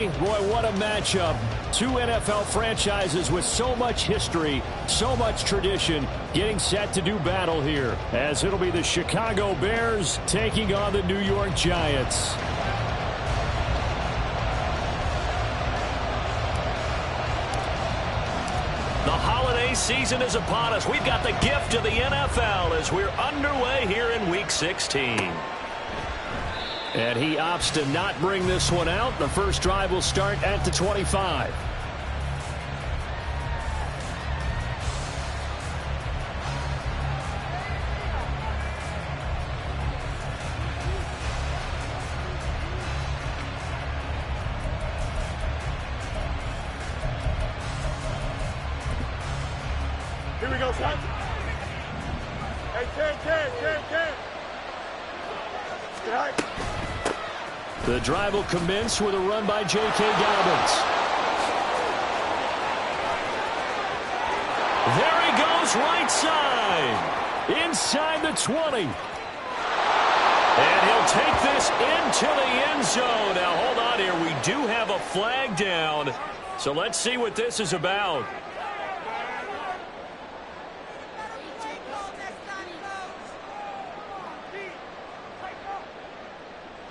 Roy, what a matchup. Two NFL franchises with so much history, so much tradition, getting set to do battle here, as it'll be the Chicago Bears taking on the New York Giants. The holiday season is upon us. We've got the gift of the NFL as we're underway here in Week 16. And he opts to not bring this one out. The first drive will start at the 25. Here we go, son. Hey, Ken. Get high. The drive will commence with a run by J.K. Dobbins. There he goes, right side. Inside the 20. And he'll take this into the end zone. Now, hold on here. We do have a flag down. So let's see what this is about.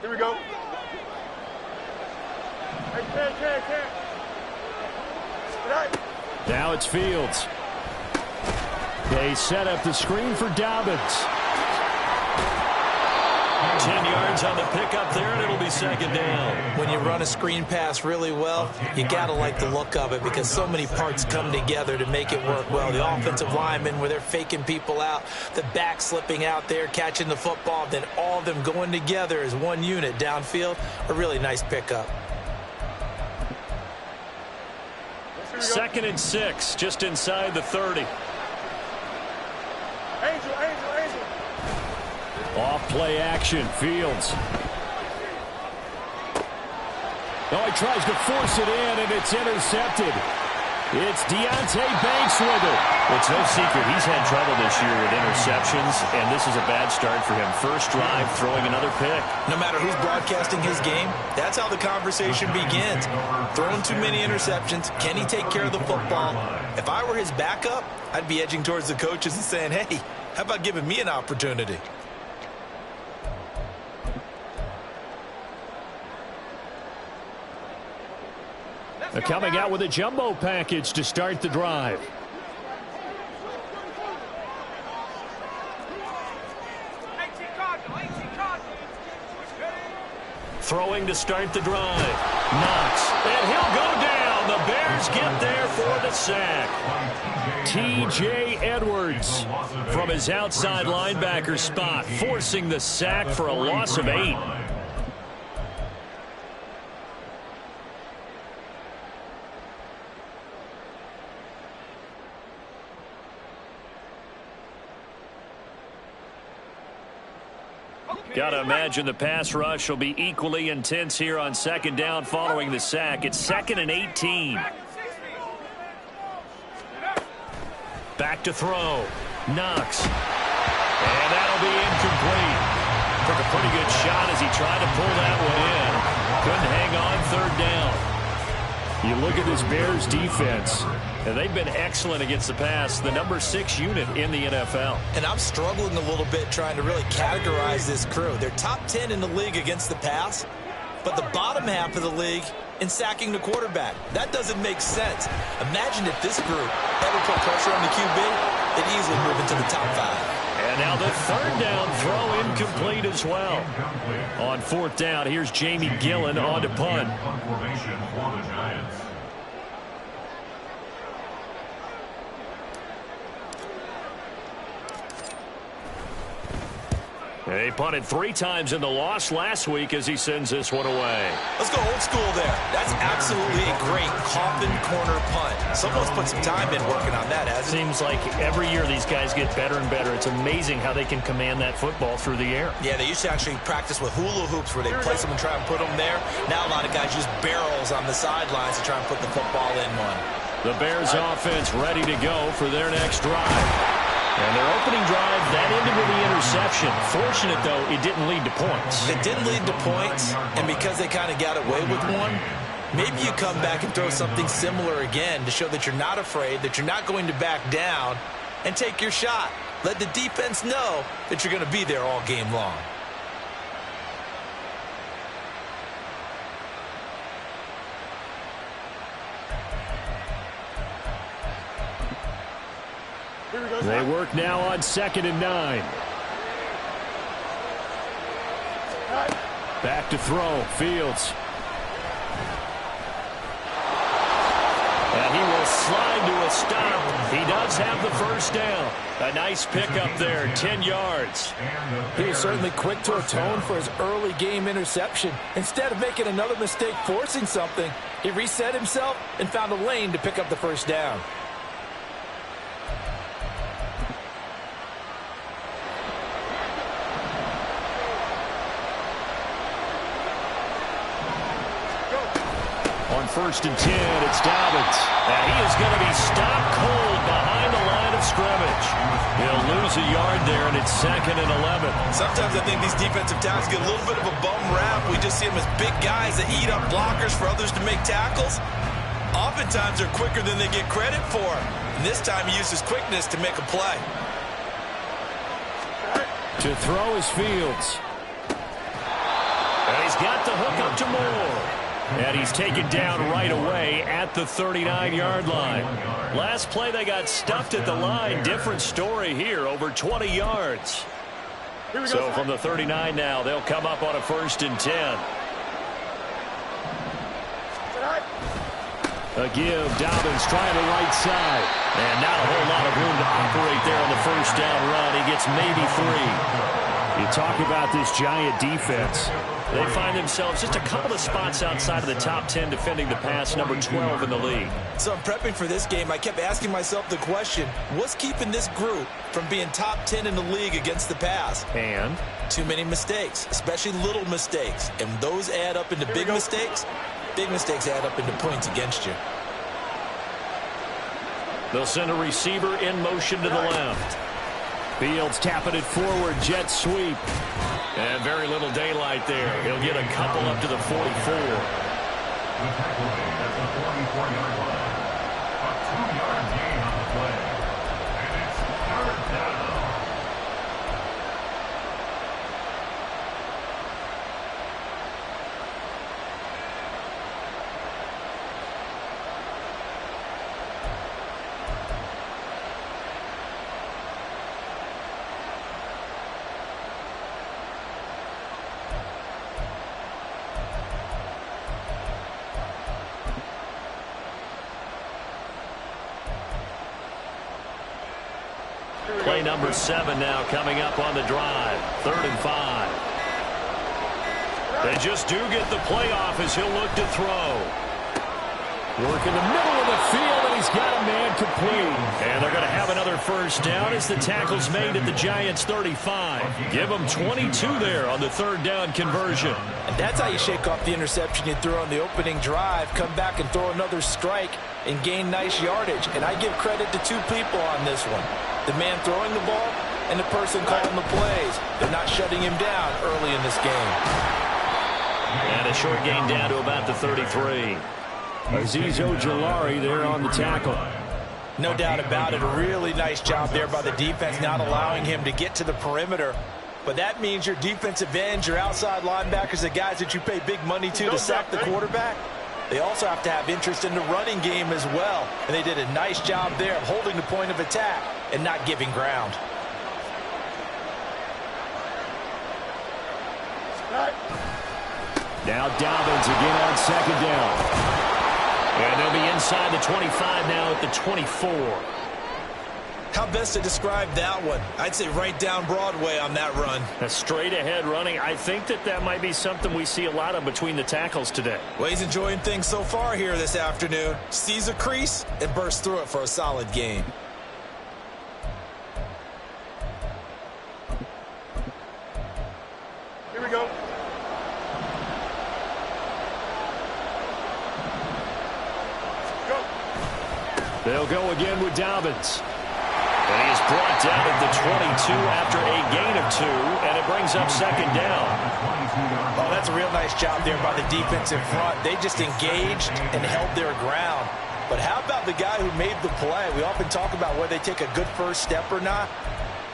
Here we go. Now it's Fields. They set up the screen for Dobbins. 10 yards on the pickup there, and it'll be second down. When you run a screen pass really well, you got to like the look of it because so many parts come together to make it work well. The offensive linemen, where they're faking people out, the back slipping out there, catching the football, then all of them going together as one unit downfield. A really nice pickup. 2nd and 6, just inside the 30. Angel. Off play action, Fields. Oh, he tries to force it in, and it's intercepted. It's Deonte Banks with it. It's no secret he's had trouble this year with interceptions, and this is a bad start for him. First drive, throwing another pick. No matter who's broadcasting his game, that's how the conversation begins. Throwing too many interceptions, can he take care of the football? If I were his backup, I'd be edging towards the coaches and saying, hey, how about giving me an opportunity? They're coming out with a jumbo package to start the drive. Throwing to start the drive. Knox. And he'll go down. The Bears get there for the sack. T.J. Edwards from his outside linebacker spot, forcing the sack for a loss of 8. Got to imagine the pass rush will be equally intense here on second down following the sack. It's 2nd and 18. Back to throw. Knox. And that'll be incomplete. Took a pretty good shot as he tried to pull that one in. Couldn't hang on 3rd down. You look at this Bears defense, and they've been excellent against the pass, the number 6 unit in the NFL. And I'm struggling a little bit trying to really categorize this crew. They're top 10 in the league against the pass, but the bottom half of the league in sacking the quarterback. That doesn't make sense. Imagine if this group ever put pressure on the QB, they'd easily move into the top 5. And now the 3rd down throw incomplete as well. On 4th down, here's Jamie Gillen on to punt. He punted 3 times in the loss last week as he sends this one away. Let's go old school there. That's absolutely a great coffin corner punt. Someone's put some time in working on that, hasn't it? Seems like every year these guys get better and better. It's amazing how they can command that football through the air. Yeah, they used to actually practice with hula hoops where they place them and try and put them there. Now a lot of guys use barrels on the sidelines to try and put the football in one. The Bears offense ready to go for their next drive. And their opening drive, that ended with the interception. Fortunate, though, it didn't lead to points. It didn't lead to points, and because they kind of got away with one, Maybe you come back and throw something similar again to show that you're not afraid, that you're not going to back down, and take your shot. Let the defense know that you're going to be there all game long. They work now on 2nd and 9. Back to throw. Fields. And he will slide to a stop. He does have the first down. A nice pickup there, 10 yards. He was certainly quick to atone for his early game interception. Instead of making another mistake forcing something, he reset himself and found a lane to pick up the first down. On 1st and 10, it's Dobbins. And he is going to be stopped cold behind the line of scrimmage. He'll lose a yard there, and it's 2nd and 11. Sometimes I think these defensive tackles get a little bit of a bum rap. We just see them as big guys that eat up blockers for others to make tackles. Oftentimes, they're quicker than they get credit for. And this time, he used his quickness to make a play. To throw is Fields. And he's got the hook up to Moore. And he's taken down right away at the 39-yard line. Last play, they got stuffed at the line. Different story here, over 20 yards. So from the 39 now, they'll come up on a 1st and 10. A give, Dobbins trying the right side. And not a whole lot of room to operate there on the first down run. He gets maybe 3. You talk about this Giant defense. They find themselves just a couple of spots outside of the top 10 defending the pass, number 12 in the league. So in prepping for this game, I kept asking myself the question, what's keeping this group from being top 10 in the league against the pass? And? Too many mistakes, especially little mistakes. And those add up into big mistakes. Big mistakes add up into points against you. They'll send a receiver in motion to the left. Fields tapping it forward, jet sweep. And very little daylight there. He'll get a couple up to the 44. The tackle made at the 44-yard line. A 2-yard gain on the play. And it's 3rd down. Play number 7 now coming up on the drive. 3rd and 5. They just do get the play off as he'll look to throw. Work in the middle of the field, and he's got a man complete. And they're going to have another first down as the tackle's made at the Giants' 35. Give them 22 there on the 3rd down conversion. And that's how you shake off the interception you threw on the opening drive, come back and throw another strike and gain nice yardage. And I give credit to 2 people on this one. The man throwing the ball and the person calling the plays. They're not shutting him down early in this game. And a short gain down to about the 33. Azeez Ojulari there on the tackle. No doubt about it. A really nice job there by the defense, not allowing him to get to the perimeter. But that means your defensive ends, your outside linebackers, the guys that you pay big money to sack the quarterback, they also have to have interest in the running game as well. And they did a nice job there of holding the point of attack and not giving ground. Now Dobbins again on 2nd down. And they'll be inside the 25 now at the 24. How best to describe that one? I'd say right down Broadway on that run. A straight ahead running. I think that might be something we see a lot of between the tackles today. Well, he's enjoying things so far here this afternoon. Sees a crease and bursts through it for a solid gain. Here we go. They'll go again with Dobbins. And he is brought down at the 22 after a gain of 2, and it brings up 2nd down. Oh, that's a real nice job there by the defense in front. They just engaged and held their ground. But how about the guy who made the play? We often talk about whether they take a good first step or not.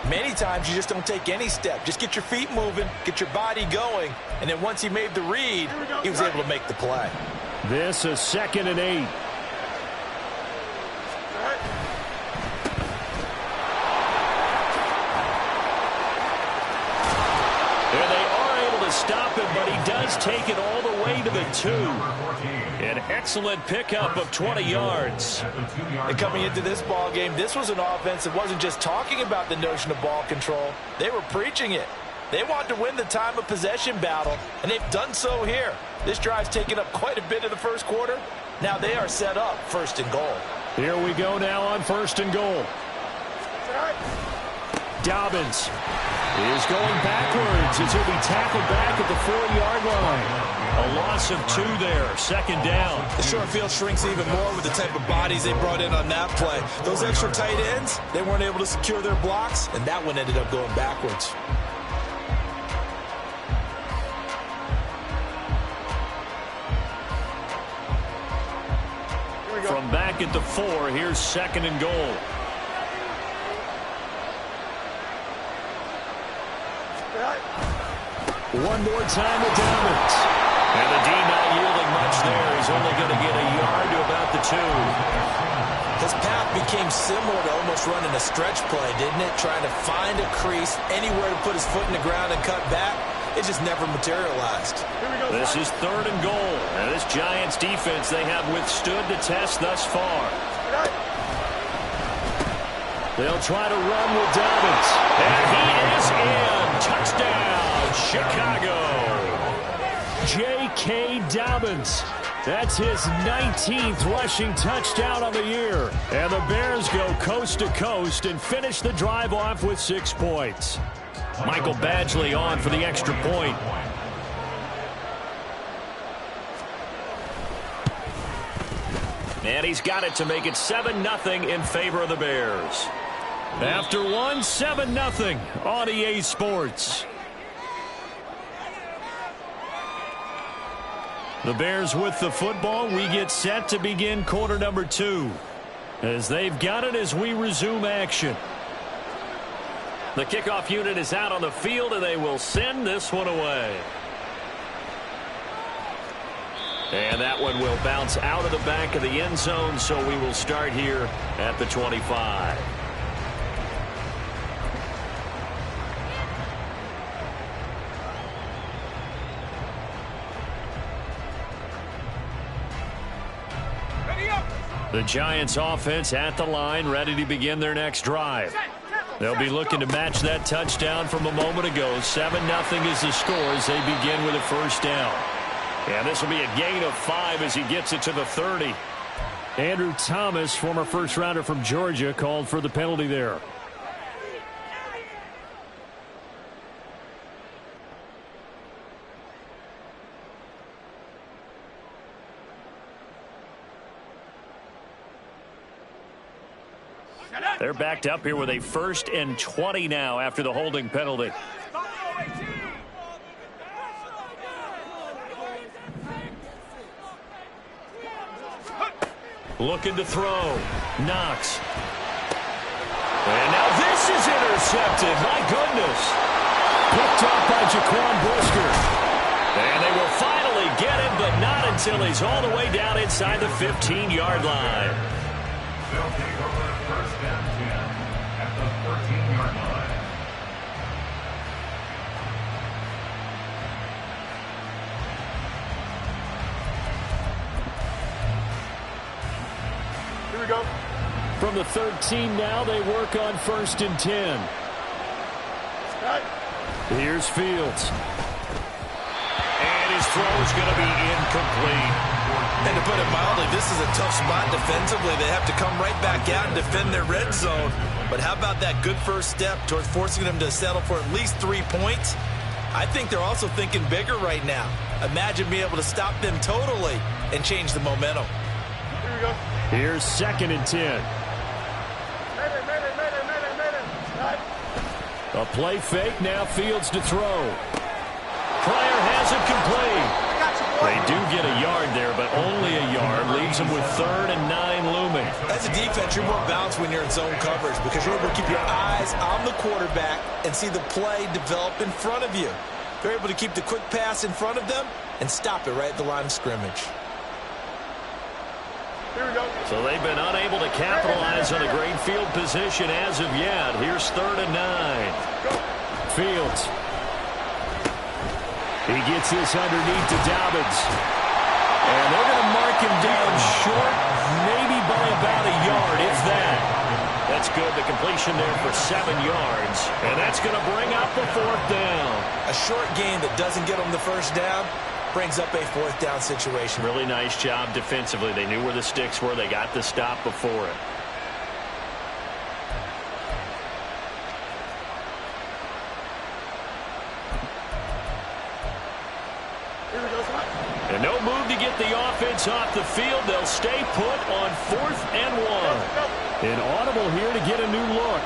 Many times you just don't take any step. Just get your feet moving, get your body going, and then once he made the read, he was able to make the play. This is 2nd and 8. And they are able to stop him, but he does take it all the way to the 2. An excellent pickup of 20 yards. And coming into this ball game, this was an offense that wasn't just talking about the notion of ball control. They were preaching it. They wanted to win the time of possession battle, and they've done so here. This drive's taken up quite a bit in the first quarter. Now they are set up 1st and goal. Here we go now on 1st and goal. Dobbins is going backwards as he'll be tackled back at the 4-yard line. A loss of 2 there, 2nd down. The short field shrinks even more with the type of bodies they brought in on that play. Those extra tight ends, they weren't able to secure their blocks, and that one ended up going backwards. From back at the 4, here's 2nd and goal. One more time with Dobbins. And the D not yielding much there. He's only going to get a yard to about the 2. His path became similar to almost running a stretch play, didn't it? Trying to find a crease, anywhere to put his foot in the ground and cut back. It just never materialized. This is 3rd and goal. And this Giants defense, they have withstood the test thus far. They'll try to run with Dobbins. And he is in. Touchdown, Chicago. J.K. Dobbins. That's his 19th rushing touchdown on the year. And the Bears go coast to coast and finish the drive off with 6 points. Michael Badgley on for the extra point. And he's got it to make it 7-0 in favor of the Bears. After one, 7-0 on EA Sports. The Bears with the football. We get set to begin quarter number 2. As they've got it as we resume action. The kickoff unit is out on the field, and they will send this one away. And that one will bounce out of the back of the end zone, so we will start here at the 25. The Giants offense at the line, ready to begin their next drive. They'll be looking to match that touchdown from a moment ago. 7-0 is the score as they begin with a first down. And this will be a gain of 5 as he gets it to the 30. Andrew Thomas, former first-rounder from Georgia, called for the penalty there. They're backed up here with a 1st and 20 now after the holding penalty. Looking to throw. Knox. And now this is intercepted. My goodness. Picked up by Jaquan Brisker. And they will finally get him, but not until he's all the way down inside the 15-yard line. They'll take over 1st and 10 at the 13-yard line. Here we go. From the 13 now, they work on 1st and 10. Here's Fields. And his throw is going to be incomplete. And to put it mildly, this is a tough spot defensively. They have to come right back out and defend their red zone. But how about that good first step towards forcing them to settle for at least 3 points? I think they're also thinking bigger right now. Imagine being able to stop them totally and change the momentum. Here we go. Here's 2nd and 10. A play fake, now Fields to throw. Pryor has isn't complete. They do get a yard there, but only a yard. Leaves them with 3rd and 9 looming. As a defense, you're more balanced when you're in zone coverage because you're able to keep your eyes on the quarterback and see the play develop in front of you. They're able to keep the quick pass in front of them and stop it right at the line of scrimmage. Here we go. So they've been unable to capitalize on a great field position as of yet. Here's 3rd and 9. Fields. He gets this underneath to Dobbins. And they're going to mark him down short, maybe by about a yard, if that. That's good. The completion there for 7 yards. And that's going to bring up the 4th down. A short game that doesn't get them the first down brings up a 4th down situation. Really nice job defensively. They knew where the sticks were. They got the stop before it. And no move to get the offense off the field. They'll stay put on 4th and 1. An audible here to get a new look.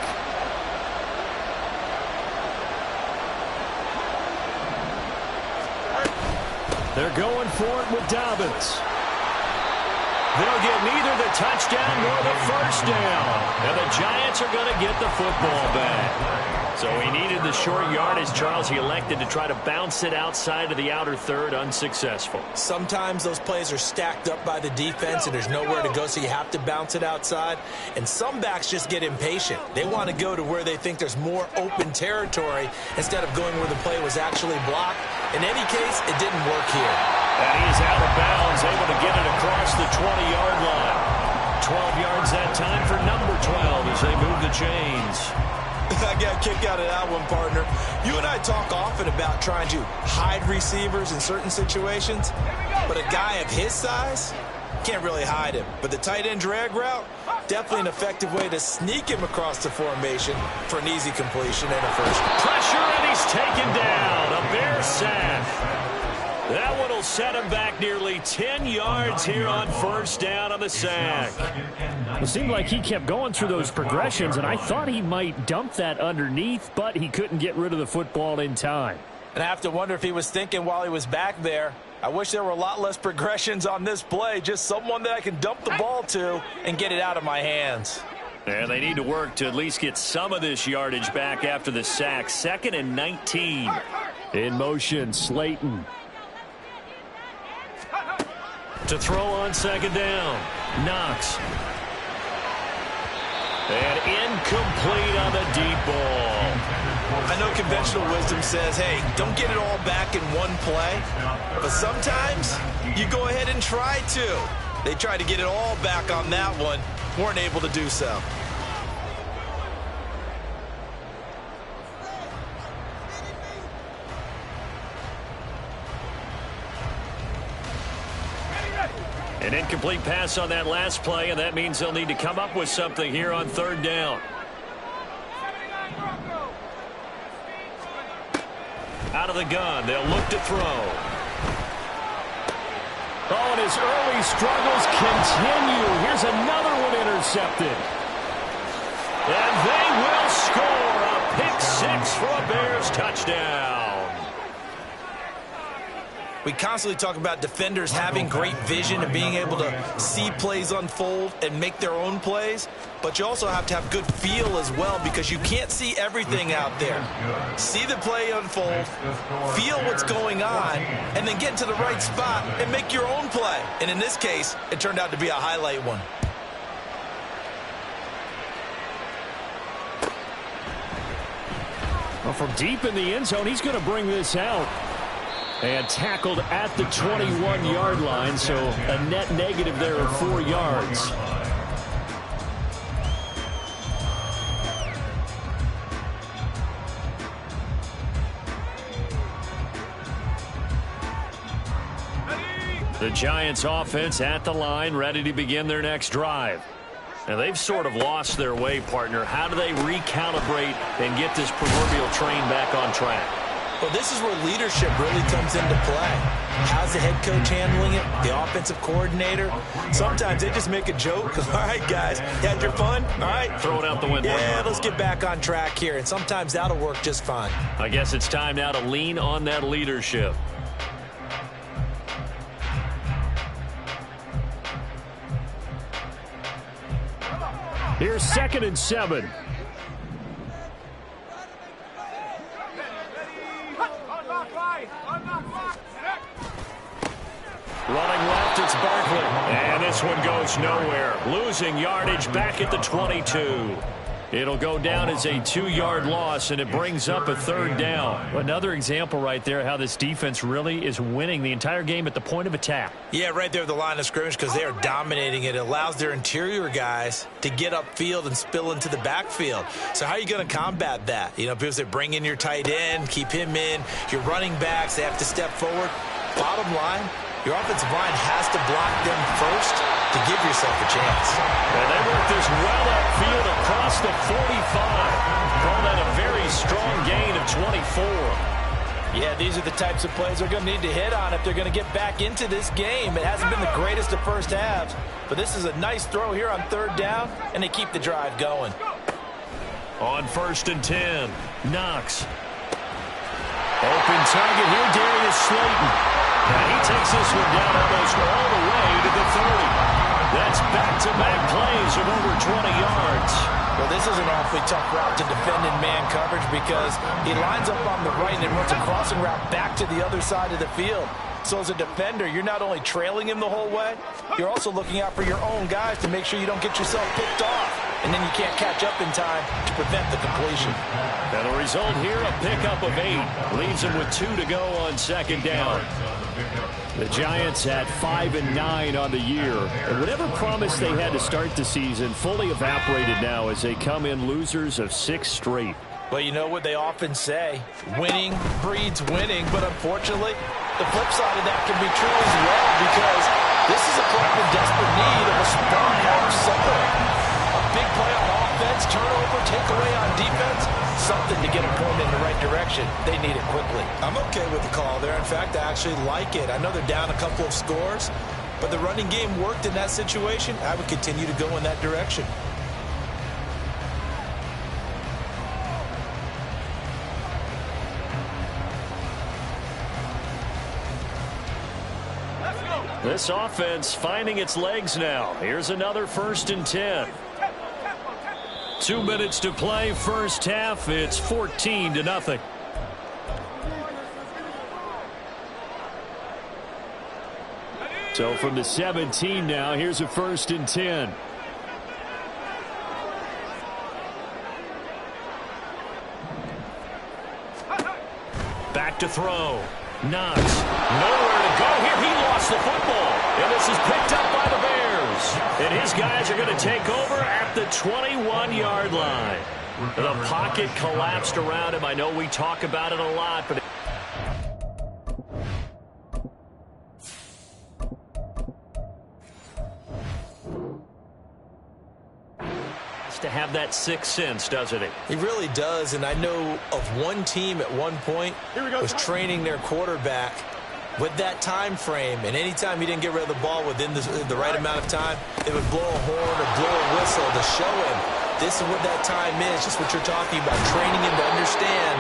They're going for it with Dobbins. They'll get neither the touchdown nor the first down. And the Giants are going to get the football back. So he needed the short yardage, Charles. He elected to try to bounce it outside of the outer third, unsuccessful. Sometimes those plays are stacked up by the defense and there's nowhere to go, so you have to bounce it outside. And some backs just get impatient. They want to go to where they think there's more open territory instead of going where the play was actually blocked. In any case, it didn't work here. And he is out of bounds, able to get it across the 20-yard line. 12 yards that time for number 12 as they move the chains. I got a kick out of that one, partner. You and I talk often about trying to hide receivers in certain situations, but a guy of his size can't really hide him. But the tight end drag route, definitely an effective way to sneak him across the formation for an easy completion and a first. Pressure, and he's taken down. A Bear sack. That one will set him back nearly 10 yards here on first down on the sack. It seemed like he kept going through those progressions, and I thought he might dump that underneath, but he couldn't get rid of the football in time. And I have to wonder if he was thinking while he was back there, I wish there were a lot less progressions on this play, just someone that I can dump the ball to and get it out of my hands. And they need to work to at least get some of this yardage back after the sack. 2nd and 19. In motion, Slayton. To throw on 2nd down. Knox. And incomplete on the deep ball. I know conventional wisdom says, hey, don't get it all back in one play. But sometimes you go ahead and try to. They tried to get it all back on that one. Weren't able to do so. An incomplete pass on that last play, and that means they'll need to come up with something here on 3rd down. Out of the gun, they'll look to throw. Oh, and his early struggles continue. Here's another one intercepted. And they will score a pick 6 for a Bears touchdown. We constantly talk about defenders having great vision and being able to see plays unfold and make their own plays, but you also have to have good feel as well because you can't see everything out there. See the play unfold, feel what's going on, and then get to the right spot and make your own play. And in this case, it turned out to be a highlight one. Well, from deep in the end zone, he's going to bring this out. And tackled at the 21-yard line, so a net negative there of 4 yards. The Giants offense at the line, ready to begin their next drive. Now, they've sort of lost their way, partner. How do they recalibrate and get this proverbial train back on track? Well, this is where leadership really comes into play. How's the head coach handling it? The offensive coordinator? Sometimes they just make a joke. All right, guys, had your fun? All right. Throw it out the window. Yeah, let's get back on track here. And sometimes that'll work just fine. I guess it's time now to lean on that leadership. Here's 2nd and 7. Running left, it's Barkley. And this one goes nowhere. Losing yardage back at the 22. It'll go down as a 2-yard loss, and it brings up a 3rd down. Another example right there how this defense really is winning the entire game at the point of attack. Yeah, right there at the line of scrimmage because they are dominating it. It allows their interior guys to get upfield and spill into the backfield. So how are you going to combat that? You know, because they bring in your tight end, keep him in. Your running backs, they have to step forward. Bottom line, your offensive line has to block them first to give yourself a chance. And they work this well upfield across the 45. Call that a very strong gain of 24. Yeah, these are the types of plays they're going to need to hit on if they're going to get back into this game. It hasn't been the greatest of first halves, but this is a nice throw here on 3rd down, and they keep the drive going. On 1st and 10, Knox. Open target here, Darius Slayton. And he takes this one down almost all the way to the 30. That's back-to-back plays of over 20 yards. Well, this is an awfully tough route to defend in man coverage because he lines up on the right and then runs a crossing route back to the other side of the field. So as a defender, you're not only trailing him the whole way, you're also looking out for your own guys to make sure you don't get yourself picked off. And then you can't catch up in time to prevent the completion. And the result here, a pickup of 8. Leaves him with 2 to go on 2nd down. The Giants at 5-9 on the year. And whatever promise they had to start the season fully evaporated now as they come in losers of 6 straight. Well, you know what they often say, winning breeds winning, but unfortunately, the flip side of that can be true as well because this is a club in desperate need of a spark or something. A big play on offense, turnover, takeaway on defense, something to get a point in the right direction. They need it quickly. I'm okay with the call there. In fact, I actually like it. I know they're down a couple of scores, but the running game worked in that situation. I would continue to go in that direction. This offense finding its legs now. Here's another 1st and 10. 2 minutes to play, first half. It's 14-0. So from the 17 now, here's a 1st and 10. Back to throw. Knox. Nowhere to go here. He lost the football. And this is picked up by the Bears. And his guys are going to take over at the 21-yard line. The pocket collapsed around him. I know we talk about it a lot, but to have that sixth sense, doesn't it? He really does, and I know of one team at one point was training their quarterback with that time frame, and anytime he didn't get rid of the ball within the right amount of time, they would blow a horn or blow a whistle to show him this is what that time is, just what you're talking about, training him to understand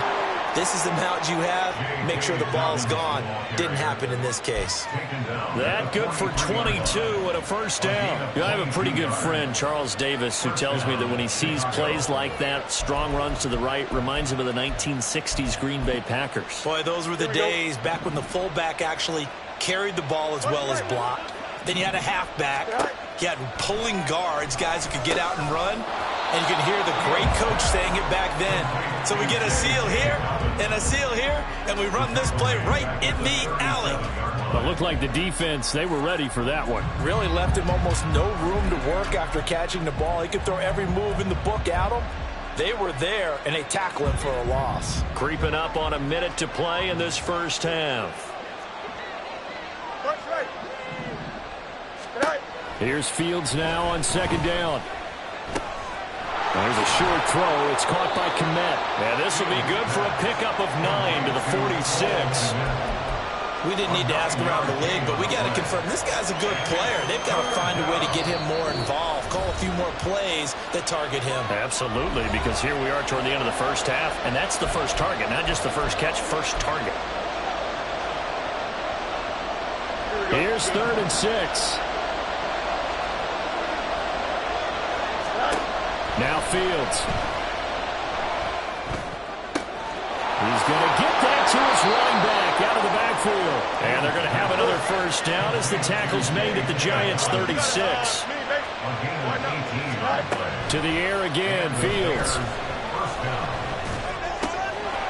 this is the amount you have, make sure the ball's gone. Didn't happen in this case. That good for 22 and a first down. I have a pretty good friend, Charles Davis, who tells me that when he sees plays like that, strong runs to the right, reminds him of the 1960s Green Bay Packers. Boy, those were the days back when the fullback actually carried the ball as well as blocked. Then you had a halfback. You had pulling guards, guys who could get out and run. And you can hear the great coach saying it back then. So we get a seal here and a seal here, and we run this play right in the alley. It looked like the defense, they were ready for that one. Really left him almost no room to work after catching the ball. He could throw every move in the book at him. They were there, and they tackle him for a loss. Creeping up on a minute to play in this first half. Here's Fields now on second down. There's a short throw. It's caught by Kmet. And this will be good for a pickup of 9 to the 46. We didn't need to ask around the league, but we got to confirm this guy's a good player. They've got to find a way to get him more involved, call a few more plays that target him. Absolutely, because here we are toward the end of the first half, and that's the first target, not just the first catch, first target. Here's 3rd and 6. Now Fields. He's going to get that to his running back out of the backfield. And they're going to have another first down as the tackle's made at the Giants' 36. To the air again, Fields.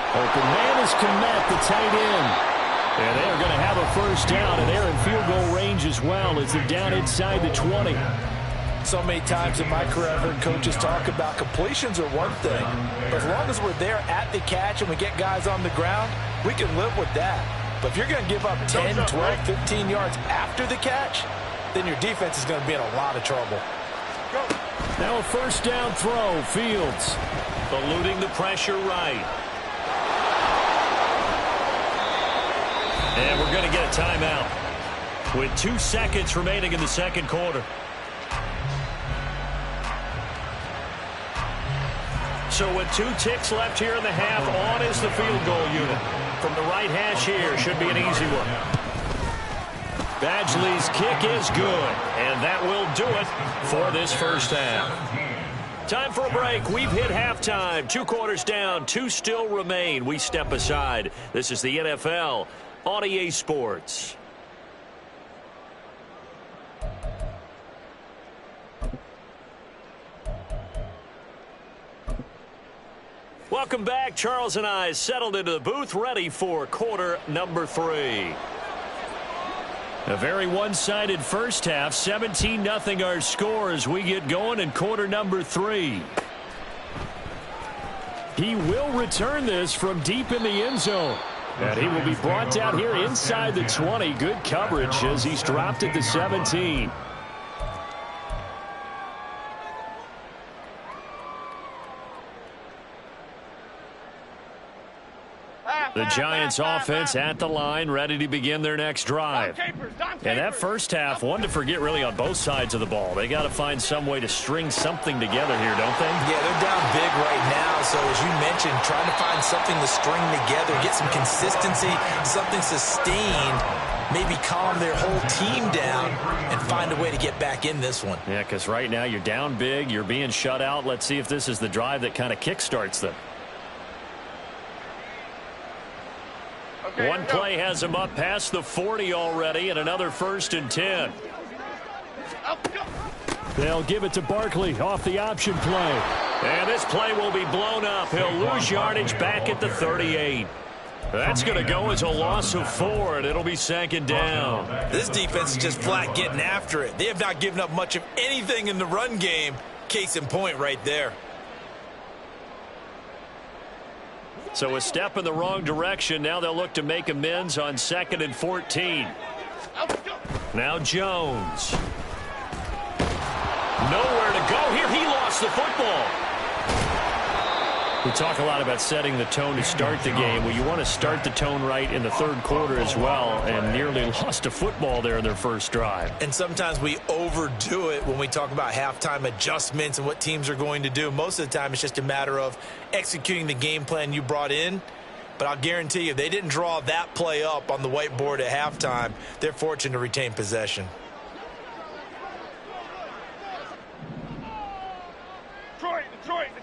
Open man is Kmet, the tight end. And they're going to have a first down, and they're in field goal range as well as they're down inside the 20. So many times in my career, I've heard coaches talk about completions are one thing. But as long as we're there at the catch and we get guys on the ground, we can live with that. But if you're going to give up 10, 12, 15 yards after the catch, then your defense is going to be in a lot of trouble. Now a first down throw, Fields. Eluding the pressure right. And we're going to get a timeout with 2 seconds remaining in the second quarter. So with 2 ticks left here in the half, on is the field goal unit. From the right hash here, should be an easy one. Badgley's kick is good, and that will do it for this first half. Time for a break. We've hit halftime. 2 quarters down, 2 still remain. We step aside. This is the NFL on EA Sports. Welcome back. Charles and I settled into the booth, ready for quarter number 3. A very one-sided first half, 17-0 our score as we get going in quarter number 3. He will return this from deep in the end zone. And he will be brought down here inside the 20. Good coverage as he's dropped at the 17. The Giants offense at the line, ready to begin their next drive. And that first half, one to forget really on both sides of the ball. They got to find some way to string something together here, don't they? Yeah, they're down big right now. So as you mentioned, trying to find something to string together, get some consistency, something sustained, maybe calm their whole team down and find a way to get back in this one. Yeah, because right now you're down big, you're being shut out. Let's see if this is the drive that kind of kickstarts them. One play has him up past the 40 already, and another 1st and 10. They'll give it to Barkley off the option play. And this play will be blown up. He'll lose yardage back at the 38. That's going to go as a loss of 4, and it'll be 2nd down. This defense is just flat getting after it. They have not given up much of anything in the run game. Case in point right there. So a step in the wrong direction. Now they'll look to make amends on 2nd and 14. Now Jones. Nowhere to go here. He lost the football. We talk a lot about setting the tone to start the game. Well, you want to start the tone right in the 3rd quarter as well, and nearly lost a football there in their first drive. And sometimes we overdo it when we talk about halftime adjustments and what teams are going to do. Most of the time, it's just a matter of executing the game plan you brought in. But I'll guarantee you, if they didn't draw that play up on the whiteboard at halftime, they're fortunate to retain possession.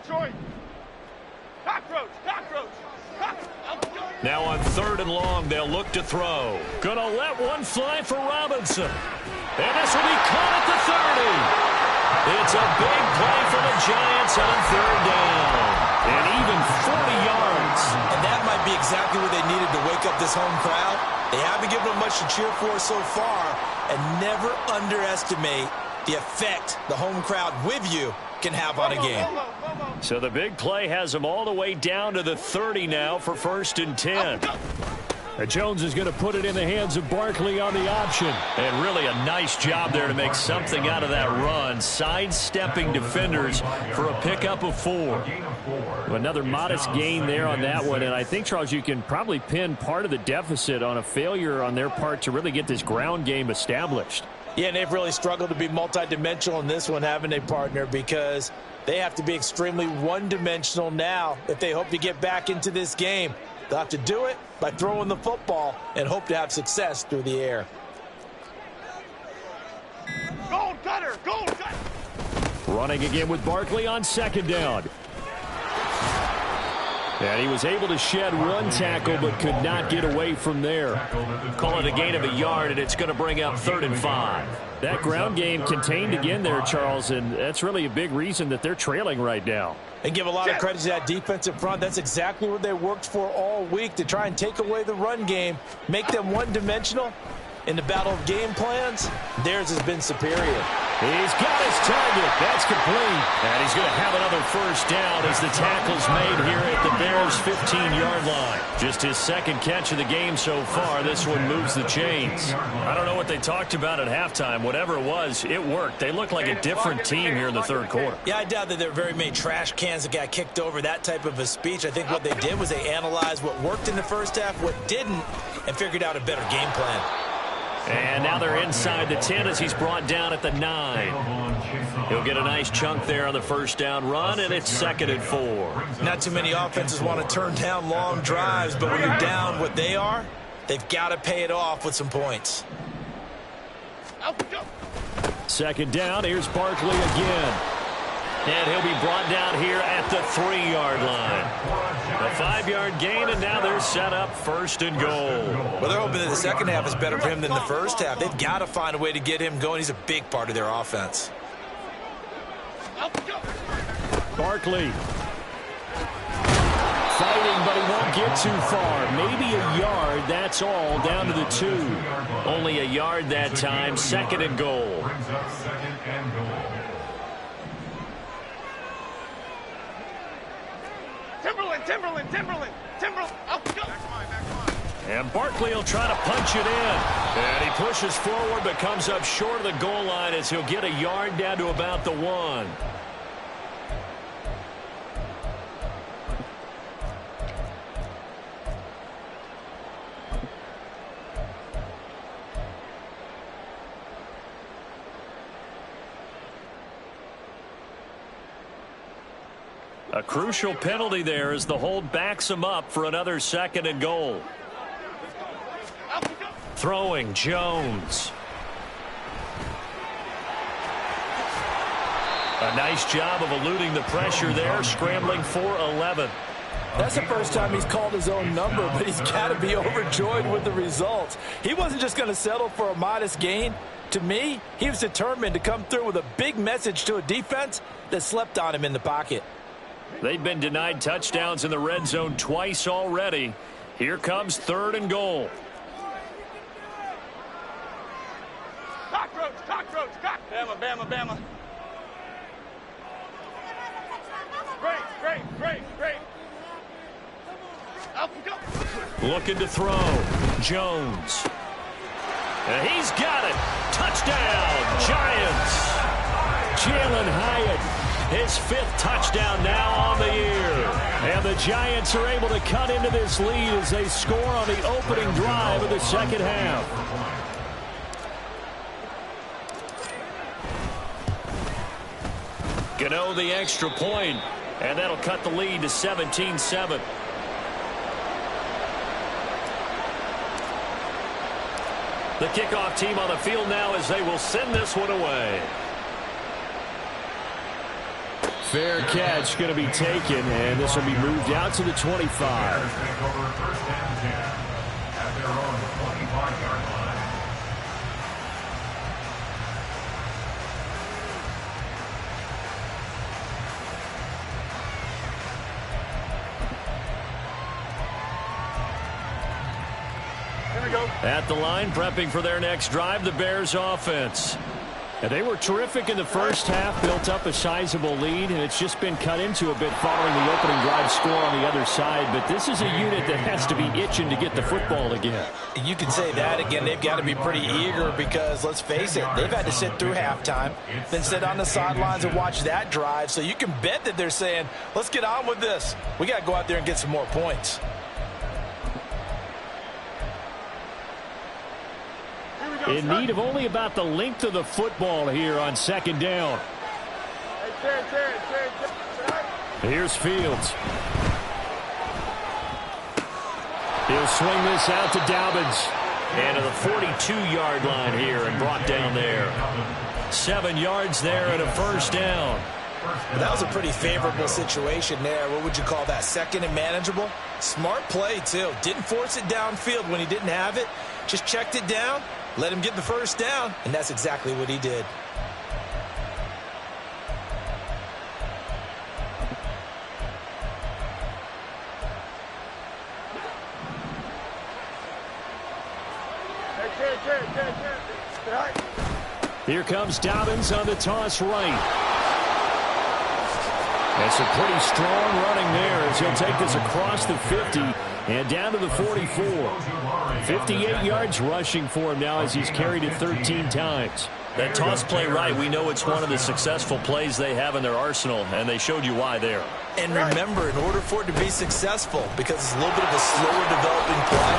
Detroit. Cockroach. Now on 3rd and long, they'll look to throw. Gonna let one fly for Robinson. And this will be caught at the 30. It's a big play for the Giants on 3rd down. And even 40 yards. And that might be exactly what they needed to wake up this home crowd. They haven't given them much to cheer for so far. And never underestimate the effect the home crowd with you can have on a game. So the big play has them all the way down to the 30 now for 1st and 10. Jones is going to put it in the hands of Barkley on the option. And really a nice job there to make something out of that run. Sidestepping defenders for a pickup of 4. Another modest gain there on that one. And I think, Charles, you can probably pin part of the deficit on a failure on their part to really get this ground game established. Yeah, and they've really struggled to be multidimensional in this one, haven't they, partner? Because they have to be extremely one-dimensional now if they hope to get back into this game. They'll have to do it by throwing the football and hope to have success through the air. Gold cutter. Running again with Barkley on second down. And he was able to shed one tackle but could not get away from there. Call it a gain of a yard, and it's going to bring up 3rd and 5. That ground game contained again there, Charles, and that's really a big reason that they're trailing right now. And give a lot of credit to that defensive front. That's exactly what they worked for all week, to try and take away the run game, make them one-dimensional. In the battle of game plans, theirs has been superior. He's got his target. That's complete. And he's going to have another first down as the tackle's made here at the Bears' 15-yard line. Just his second catch of the game so far. This one moves the chains. I don't know what they talked about at halftime. Whatever it was, it worked. They look like a different team here in the third quarter. Yeah, I doubt that there were very many trash cans that got kicked over, that type of a speech. I think what they did was they analyzed what worked in the first half, what didn't, and figured out a better game plan. And now they're inside the 10 as he's brought down at the 9. He'll get a nice chunk there on the first down run, and it's 2nd and 4. Not too many offenses want to turn down long drives, but when you're down what they are, they've got to pay it off with some points. Second down, here's Barkley again. And he'll be brought down here at the 3-yard line. A 5-yard gain, and now they're set up 1st and goal. Well, they're hoping that the second half is better for him than the first half. They've got to find a way to get him going. He's a big part of their offense. Barkley. Fighting, but he won't get too far. Maybe a yard, that's all, down to the 2. Only a yard that time, 2nd and goal. Timberland. Up, go. And Barkley will try to punch it in. And he pushes forward but comes up short of the goal line as he'll get a yard down to about the 1. A crucial penalty there as the hold backs him up for another 2nd and goal. Throwing Jones. A nice job of eluding the pressure there, scrambling for 11. That's the first time he's called his own number, but he's got to be overjoyed with the results. He wasn't just going to settle for a modest gain. To me, he was determined to come through with a big message to a defense that slept on him in the pocket. They've been denied touchdowns in the red zone twice already. Here comes 3rd and goal. Cockroach. Bama. Great. Up, go. Looking to throw. Jones. And he's got it. Touchdown, Giants. Jalen Hyatt, his 5th touchdown now on the year. And the Giants are able to cut into this lead as they score on the opening drive of the second half. Gano the extra point, and that'll cut the lead to 17-7. The kickoff team on the field now as they will send this one away. Fair catch going to be taken, and this will be moved out to the 25. At the line, prepping for their next drive, the Bears offense. And they were terrific in the first half, built up a sizable lead, and it's just been cut into a bit following the opening drive score on the other side. But this is a unit that has to be itching to get the football again. You can say that again. They've got to be pretty eager because, let's face it, they've had to sit through halftime, then sit on the sidelines and watch that drive. So you can bet that they're saying, let's get on with this. We got to go out there and get some more points. In need of only about the length of the football here on second down. Here's Fields. He'll swing this out to Dobbins. And to the 42-yard line here and brought down there. 7 yards there and a first down. That was a pretty favorable situation there. What would you call that? Second and manageable? Smart play, too. Didn't force it downfield when he didn't have it. Just checked it down, let him get the first down, and that's exactly what he did. Here comes Dobbins on the toss right. And some pretty strong running there as he'll take this across the 50 and down to the 44. 58 yards rushing for him now as he's carried it 13 times. That toss play right, we know it's one of the successful plays they have in their arsenal, and they showed you why there. And remember, in order for it to be successful, because it's a little bit of a slower developing play,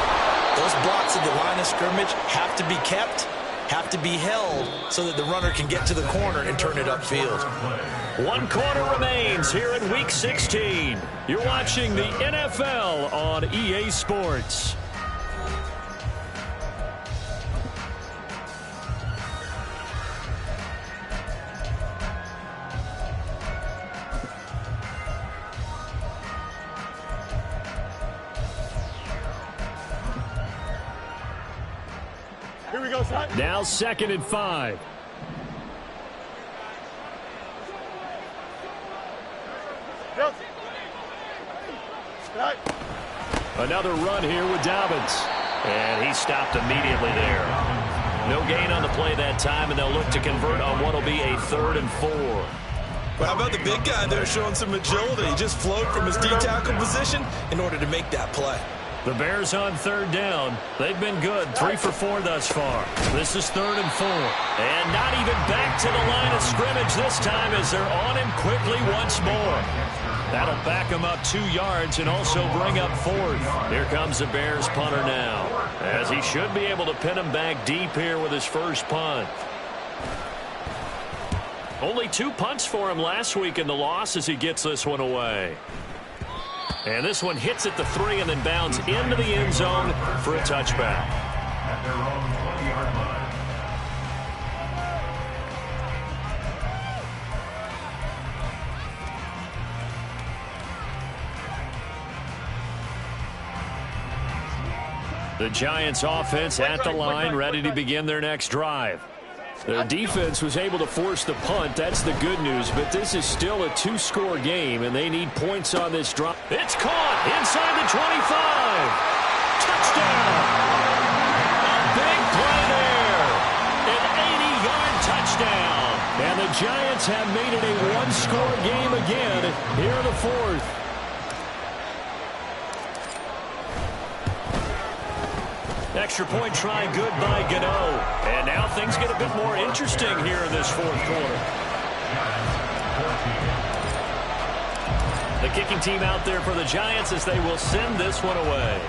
those blocks at the line of scrimmage have to be kept, have to be held, so that the runner can get to the corner and turn it upfield. 1 quarter remains here in Week 16. You're watching the NFL on EA Sports. Here we go, son. Now 2nd and 5. Another run here with Dobbins. And he stopped immediately there. No gain on the play that time, and they'll look to convert on what will be a 3rd and 4. Well, how about the big guy there showing some agility? He just flowed from his D-tackle position in order to make that play. The Bears on 3rd down. They've been good. 3 for 4 thus far. This is 3rd and 4. And not even back to the line of scrimmage this time as they're on him quickly once more. That'll back him up 2 yards and also bring up 4th. Here comes the Bears punter now, as he should be able to pin him back deep here with his first punt. Only 2 punts for him last week in the loss as he gets this one away. And this one hits at the 3 and then bounds into the end zone for a touchback. At their own 20-yard line. The Giants offense at the line, ready to begin their next drive. Their defense was able to force the punt. That's the good news, but this is still a 2-score game, and they need points on this drive. It's caught inside the 25. Touchdown! A big play there. An 80-yard touchdown. And the Giants have made it a 1-score game again here in the 4th. Extra point try good by Gano. And now things get a bit more interesting here in this 4th quarter. The kicking team out there for the Giants as they will send this one away.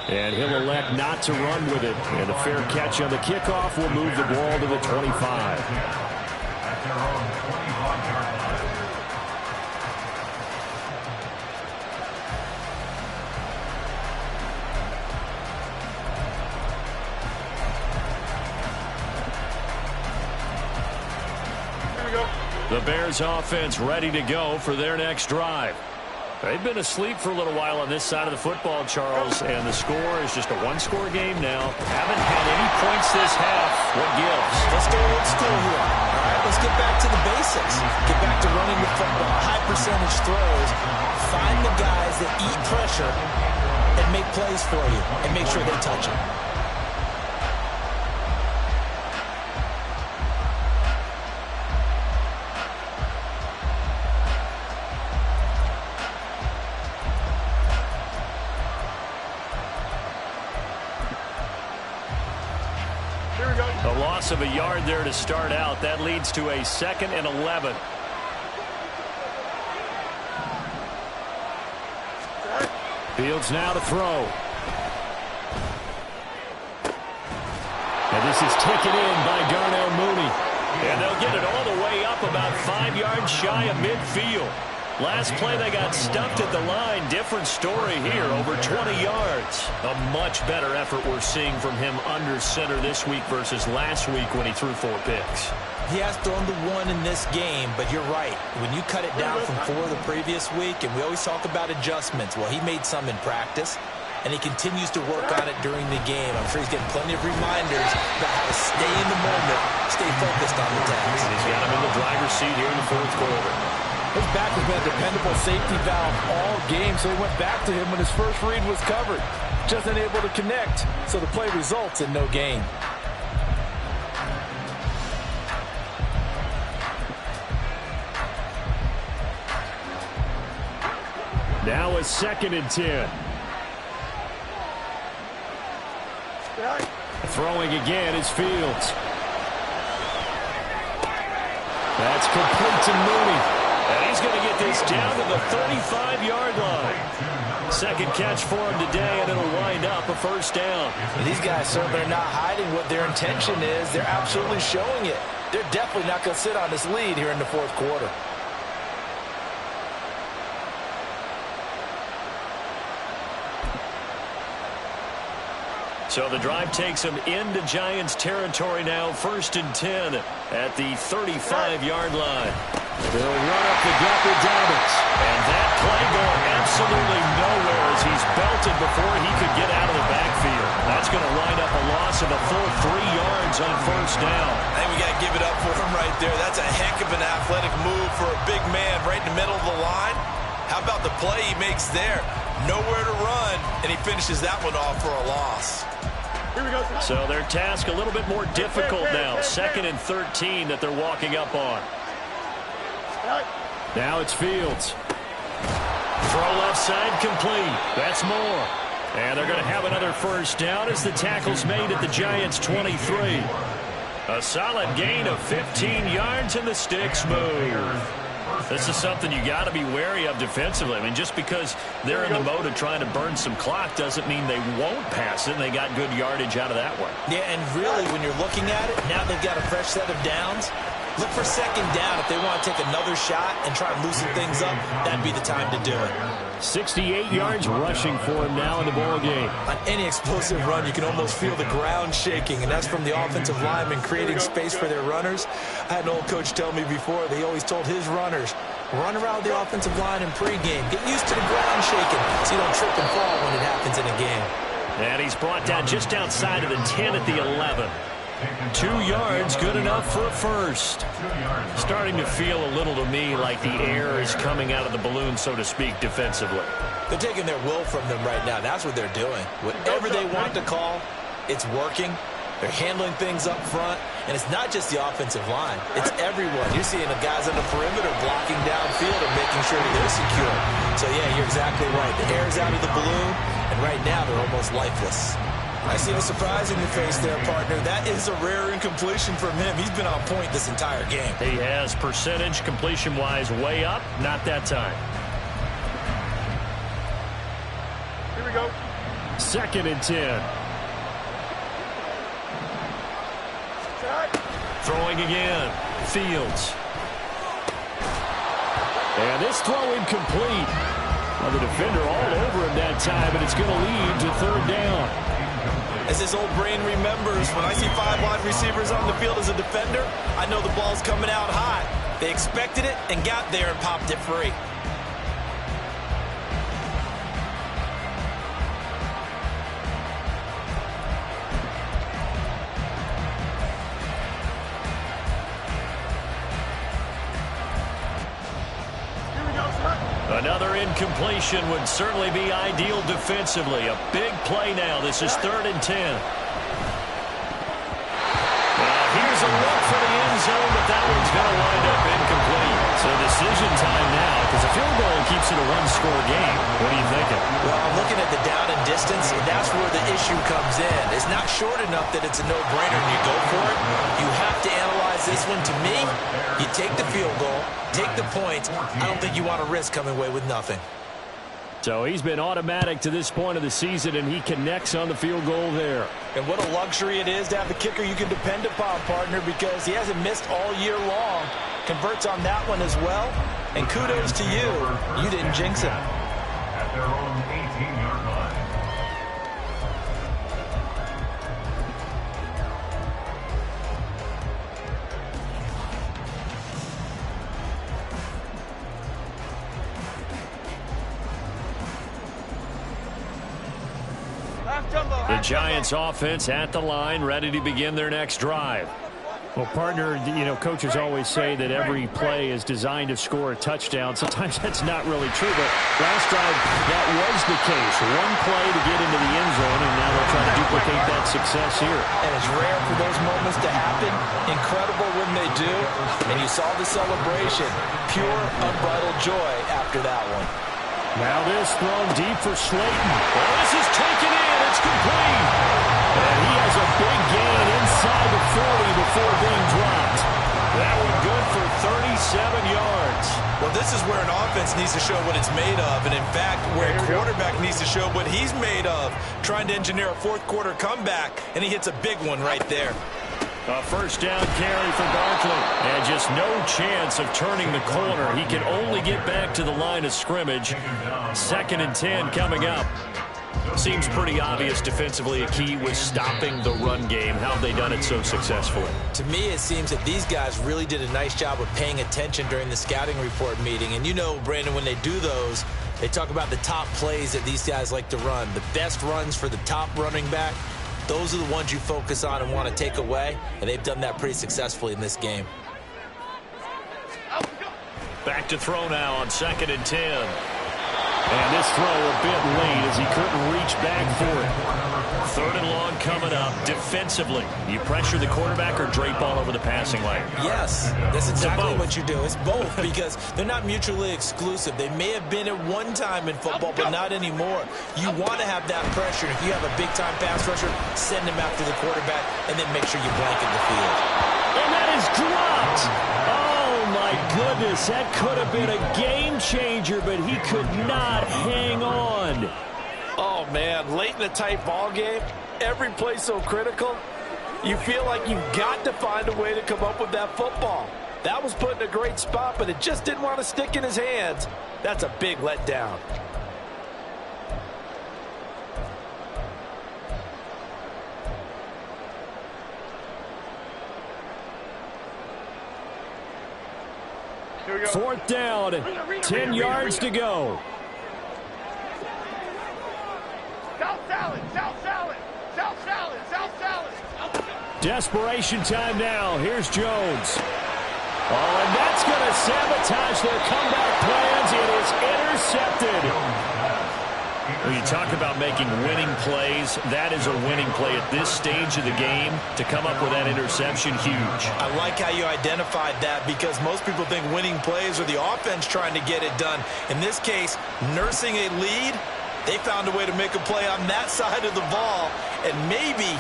And he'll elect not to run with it. And a fair catch on the kickoff will move the ball to the 25. At their own 25-yard line. The Bears offense ready to go for their next drive. They've been asleep for a little while on this side of the football, Charles, and the score is just a 1-score game now. Haven't had any points this half. What gives? Let's go old school here. All right, let's get back to the basics. Get back to running the football, high percentage throws. Find the guys that eat pressure and make plays for you and make sure they touch it. A loss of a yard there to start out. That leads to a 2nd and 11. Fields now to throw. And this is taken in by Darnell Mooney. And they'll get it all the way up about 5 yards shy of midfield. Last play they got stuffed at the line. Different story here, over 20 yards. A much better effort we're seeing from him under center this week versus last week when he threw 4 picks. He has thrown the 1 in this game, but you're right. When you cut it down from 4 the previous week, and we always talk about adjustments, well, he made some in practice, and he continues to work on it during the game. I'm sure he's getting plenty of reminders about how to stay in the moment, stay focused on the task. And he's got him in the driver's seat here in the 4th quarter. His back has been a dependable safety valve all game, so he went back to him when his first read was covered. Just unable to connect, so the play results in no gain. Now a 2nd and 10. Throwing again is Fields. That's complete to Mooney. And he's going to get this down to the 35-yard line. Second catch for him today, and it'll wind up a first down. And these guys certainly are not hiding what their intention is. They're absolutely showing it. They're definitely not going to sit on this lead here in the 4th quarter. So the drive takes them into Giants territory now. 1st and 10 at the 35-yard line. They'll run up the gut with Dobbins. And that play going absolutely nowhere as he's belted before he could get out of the backfield. That's going to wind up a loss of a full 3 yards on 1st down. I think we got to give it up for him right there. That's a heck of an athletic move for a big man right in the middle of the line. How about the play he makes there? Nowhere to run, and he finishes that one off for a loss. Here we go. So their task a little bit more difficult now. 2nd and 13 that they're walking up on. Now it's Fields. Throw left side complete. That's more. And they're going to have another first down as the tackle's made at the Giants' 23. A solid gain of 15 yards and the sticks move. This is something you got to be wary of defensively. I mean, just because they're in the mode of trying to burn some clock doesn't mean they won't pass it, and they got good yardage out of that one. Yeah, and really, when you're looking at it, now they've got a fresh set of downs. Look for 2nd down. If they want to take another shot and try and loosen things up, that'd be the time to do it. 68 yards rushing for him now in the ball game. On any explosive run, you can almost feel the ground shaking, and that's from the offensive linemen creating space for their runners. I had an old coach tell me before, they always told his runners, run around the offensive line in pregame. Get used to the ground shaking so you don't trip and fall when it happens in a game. And he's brought down just outside of the 10 at the 11. 2 yards, good enough for a first. Starting to feel a little to me like the air is coming out of the balloon, so to speak, defensively. They're taking their will from them right now. That's what they're doing. Whatever they want to call, it's working. They're handling things up front, and it's not just the offensive line. It's everyone. You're seeing the guys on the perimeter blocking downfield and making sure that they're secure. So, yeah, you're exactly right. The air's out of the balloon, and right now they're almost lifeless. I see the surprise in your face there, partner. That is a rare incompletion from him. He's been on point this entire game. He has percentage completion-wise way up. Not that time. Here we go. 2nd and 10. Throwing again. Fields. And this throw incomplete. Well, the defender all over him that time, but it's going to lead to 3rd down. As his old brain remembers, when I see 5 wide receivers on the field as a defender, I know the ball's coming out high. They expected it and got there and popped it free. Another incompletion would certainly be ideal defensively. A big play now. This is 3rd and 10. Here's a look for the end zone, but that one's going to wind up incomplete. So decision time now, because a field goal keeps it a one-score game. What are you thinking? Well, I'm looking at the down and distance, and that's where the issue comes in. It's not short enough that it's a no-brainer and you go for it. You have to analyze this one. To me, you take the field goal, take the points. I don't think you want to risk coming away with nothing. So he's been automatic to this point of the season, and he connects on the field goal there. And what a luxury it is to have a kicker you can depend upon, partner, because he hasn't missed all year long. Converts on that one as well. And kudos to you. You didn't jinx him. At their own 18-yard line. The Giants offense at the line, ready to begin their next drive. Well, partner, you know, coaches always say that every play is designed to score a touchdown. Sometimes that's not really true, but last drive, that was the case. One play to get into the end zone, and now they'll try to duplicate that success here. And it's rare for those moments to happen. Incredible when they do. And you saw the celebration. Pure, unbridled joy after that one. Now this thrown deep for Slayton. Well, this is taken in. It's complete. And he has a big gain inside the 40 before being dropped. That one good for 37 yards. Well, this is where an offense needs to show what it's made of. And, in fact, where a quarterback needs to show what he's made of. Trying to engineer a fourth-quarter comeback, and he hits a big one right there. A first down carry for Barkley. And just no chance of turning the corner. He can only get back to the line of scrimmage. 2nd and 10 coming up. Seems pretty obvious defensively a key was stopping the run game. How have they done it so successfully? To me, it seems that these guys really did a nice job of paying attention during the scouting report meeting. And you know, Brandon, when they do those, they talk about the top plays that these guys like to run. The best runs for the top running back. Those are the ones you focus on and want to take away, and they've done that pretty successfully in this game. Back to throw now on 2nd and 10. And this throw a bit late as he couldn't reach back for it. 3rd and long coming up. Defensively, you pressure the quarterback or drape all over the passing lane? Yes, that's exactly what you do. It's both because they're not mutually exclusive. They may have been at one time in football, but not anymore. You want to have that pressure. If you have a big-time pass rusher, send him after the quarterback, and then make sure you blanket the field. And that is dropped. Oh, my goodness. That could have been a game changer, but he could not hang on. Oh, man, late in a tight ball game, every play so critical, you feel like you've got to find a way to come up with that football. That was put in a great spot, but it just didn't want to stick in his hands. That's a big letdown. Fourth down, 10 yards to go. South salad, south salad, south salad, south salad. Desperation time now. Here's Jones. Oh, and that's going to sabotage their comeback plans. It is intercepted. When you talk about making winning plays, that is a winning play at this stage of the game. To come up with that interception, huge. I like how you identified that because most people think winning plays are the offense trying to get it done. In this case, nursing a lead, they found a way to make a play on that side of the ball and maybe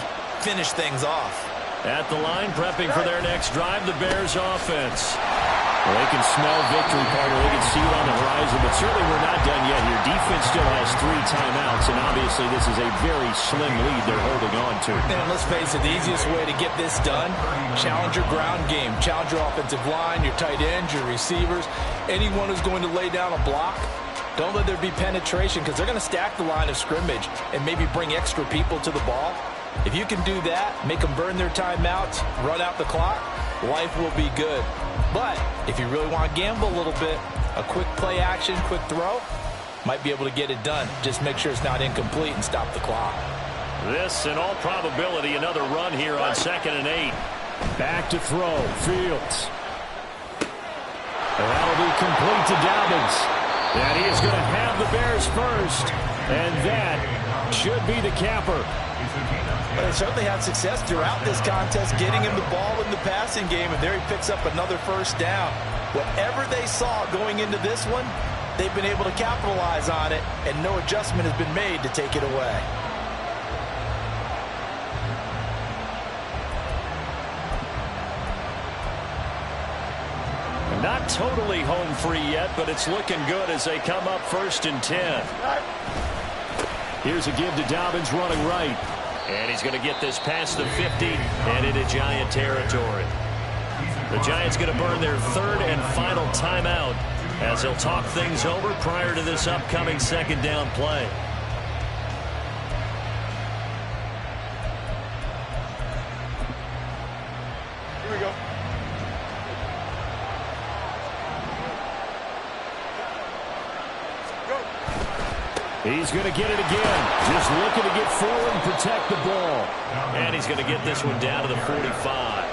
finish things off. At the line, prepping for their next drive, the Bears offense. Well, they can smell victory, partner. They can see it on the horizon, but certainly we're not done yet here. Defense still has 3 timeouts, and obviously this is a very slim lead they're holding on to. And let's face it, the easiest way to get this done, challenge your ground game. Challenge your offensive line, your tight ends, your receivers, anyone who's going to lay down a block. Don't let there be penetration because they're going to stack the line of scrimmage and maybe bring extra people to the ball. If you can do that, make them burn their timeouts, run out the clock, life will be good. But if you really want to gamble a little bit, a quick play action, quick throw, might be able to get it done. Just make sure it's not incomplete and stop the clock. This, in all probability, another run here on 2nd and 8. Back to throw, Fields. And that'll be complete to Dobbins. And he is going to have the Bears first. And that should be the capper. But they certainly had success throughout this contest, getting him the ball in the passing game, and there he picks up another first down. Whatever they saw going into this one, they've been able to capitalize on it, and no adjustment has been made to take it away. Not totally home free yet, but it's looking good as they come up 1st and 10. Here's a give to Dobbins running right. And he's going to get this past the 50 and into Giant territory. The Giants going to burn their 3rd and final timeout as he'll talk things over prior to this upcoming second down play. Here we go. He's going to get it again. Just looking to get forward and protect the ball. And he's going to get this one down to the 45.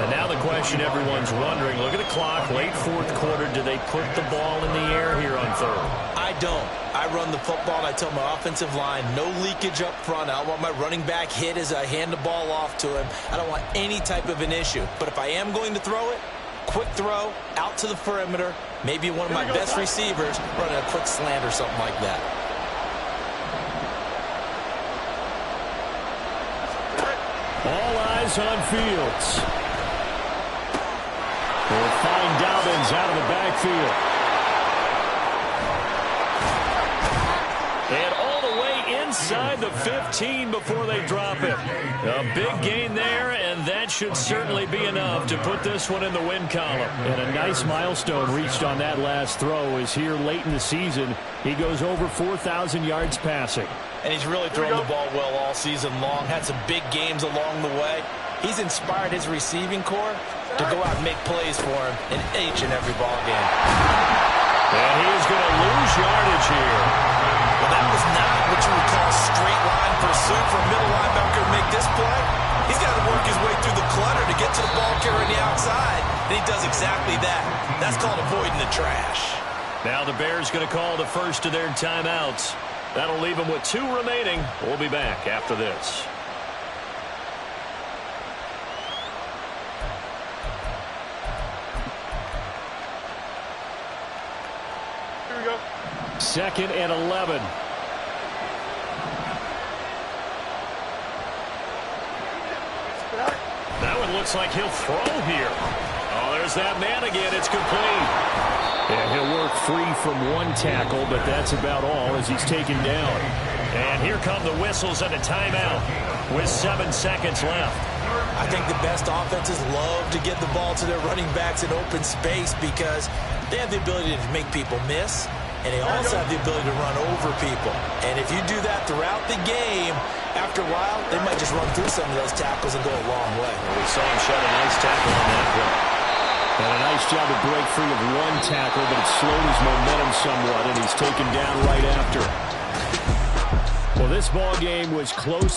And now the question everyone's wondering, look at the clock, late fourth quarter, do they put the ball in the air here on third? I don't. I run the football, and I tell my offensive line, no leakage up front. I don't want my running back hit as I hand the ball off to him. I don't want any type of an issue. But if I am going to throw it, quick throw, out to the perimeter, maybe one of my best receivers running a quick slant or something like that. All eyes on Fields. We'll find Dobbins out of the backfield. And all the way inside the 15 before they drop it. A big gain there, and that should certainly be enough to put this one in the win column. And a nice milestone reached on that last throw is here late in the season. He goes over 4,000 yards passing. And he's really thrown the ball well all season long. Had some big games along the way. He's inspired his receiving corps to go out and make plays for him in each and every ball game. And he is going to lose yardage here. Well, that was not what you would call straight line pursuit for a middle linebacker to make this play. He's got to work his way through the clutter to get to the ball carrier on the outside. And he does exactly that. That's called avoiding the trash. Now the Bears going to call the first of their timeouts. That'll leave them with 2 remaining. We'll be back after this. Here we go. 2nd and 11. That one looks like he'll throw here. Oh, there's that man again. It's complete. And he'll work free from one tackle, but that's about all as he's taken down. And here come the whistles and a timeout with 7 seconds left. I think the best offenses love to get the ball to their running backs in open space because they have the ability to make people miss, and they also have the ability to run over people. And if you do that throughout the game, after a while, they might just run through some of those tackles and go a long way. We saw him shut a nice tackle on that play. And a nice job to break free of one tackle, but it slowed his momentum somewhat, and he's taken down right after. Well, this ball game was close